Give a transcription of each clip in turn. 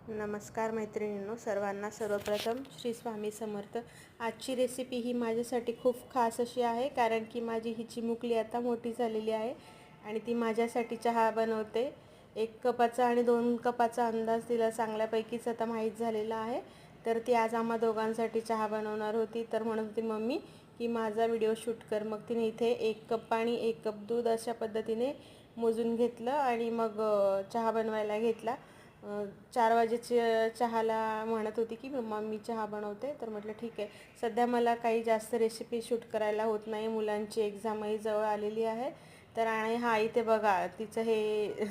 नमस्कार मैत्रिणींनो, सर्वांना सर्वप्रथम श्री स्वामी समर्थ। आजची रेसिपी ही माझ्यासाठी खूप खास अशी आहे, कारण की माझी ही चिमुकली आता मोठी झालेली आहे आणि ती माझ्यासाठी चहा बनवते। 1 कपाचा आणि 2 कपाचा अंदाज तिला चांगल्यापैकीच आता माहीत झालेला आहे। तर ती आज आम्हा दोघांसाठी चहा बनवणार होती, तर म्हणत होती मम्मी की माझा व्हिडिओ शूट कर। मग तिने इथे 1 कप पाणी 1 कप दूध अशा पद्धतीने मोजून घेतलं आणि मग चहा बनवायला घेतला। 4 वाजेच्या चहाला म्हणत होती की मम्मा मी चहा बनवते, तर म्हटलं ठीक आहे। सध्या मला काही जास्त रेसिपी शूट करायला होत नाही, मुलांची एक्झामही जवळ आलेली आहे। तर आणि हा इथे बघा तिचं हे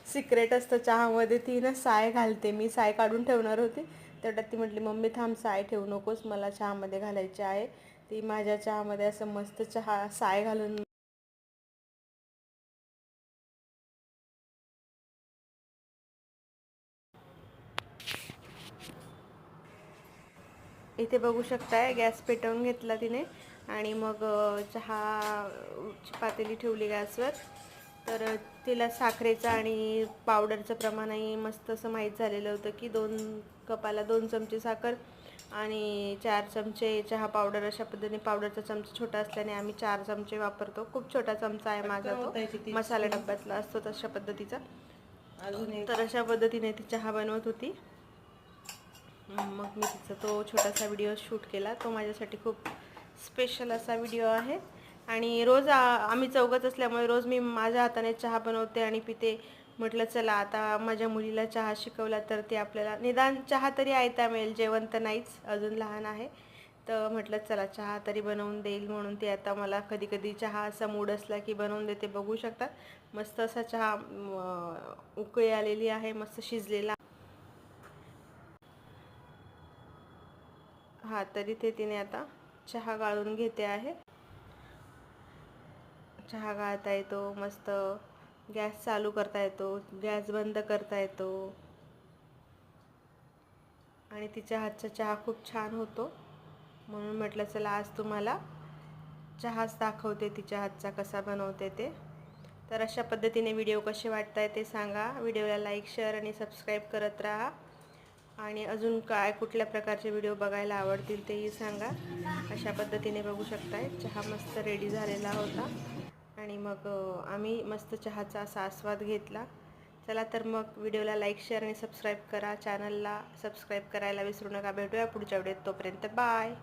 सिक्रेट असतं चहामध्ये, ती ना साय घालते। मी साय काढून ठेवणार होती, तेवढ्यात ती म्हटली मम्मी थांब, साय ठेवू नकोस, मला चहामध्ये घालायचे आहे। ती माझ्या चहामध्ये असं मस्त चहा साय घालून इथे बघू शकताय गॅस पेटवून घेतला तिने आणि मग चहा पातेली ठेवली गॅसवर। तर तिला साखरेचं आणि पावडरचं प्रमाणही मस्त असं माहीत झालेलं होतं की 2 कपाला 2 चमचे साखर आणि 4 चमचे चहा पावडर। अशा पद्धतीने पावडरचा चमचा छोटा असल्याने आम्ही 4 चमचे वापरतो। खूप छोटा चमचा आहे माझा, तो मसाला डब्यातला असतो तशा पद्धतीचा। तर अशा पद्धतीने ती चहा बनवत होती। मग मी तिचा तो छोटासा व्हिडिओ शूट केला, तो माझ्यासाठी खूप स्पेशल असा व्हिडिओ आहे। आणि रोज आम्ही चौघच असल्यामुळे रोज मी माझ्या हाताने चहा बनवते आणि पिते। म्हटलं चला आता माझ्या मुलीला चहा शिकवला तर ती आपल्याला निदान चहा तरी आयता मिळेल, जेवण तर नाहीच, अजून लहान आहे। तर म्हटलं चला चहा तरी बनवून देईल, म्हणून ती आता मला कधी कधी चहा असा मूड असला की बनवून देते। बघू शकता मस्त असा चहा उकळी आलेली आहे, मस्त शिजलेला। हा तरी ते तिने आता चहा गाळून घेते आहे। चहा गाळता येतो, मस्त गॅस चालू करता येतो, गॅस बंद करता येतो आणि तिच्या हातचा चहा खूप छान होतो। म्हणून म्हटलं चला आज तुम्हाला चहाच दाखवते तिच्या हातचा कसा बनवते ते। तर अशा पद्धतीने व्हिडिओ कसे वाटताय ते सांगा। व्हिडिओला लाईक शेअर आणि सबस्क्राईब करत राहा आणि अजून काय कुठल्या प्रकारचे व्हिडिओ बघायला आवडतील तेही सांगा। अशा पद्धतीने बघू शकताय चहा मस्त रेडी झालेला होता आणि मग आम्ही मस्त चहाचा असा आस्वाद घेतला। चला तर मग व्हिडिओला लाईक शेअर आणि सबस्क्राईब करा, चॅनलला सबस्क्राईब करायला विसरू नका। भेटूया पुढच्या व्हिडिओत, तोपर्यंत बाय।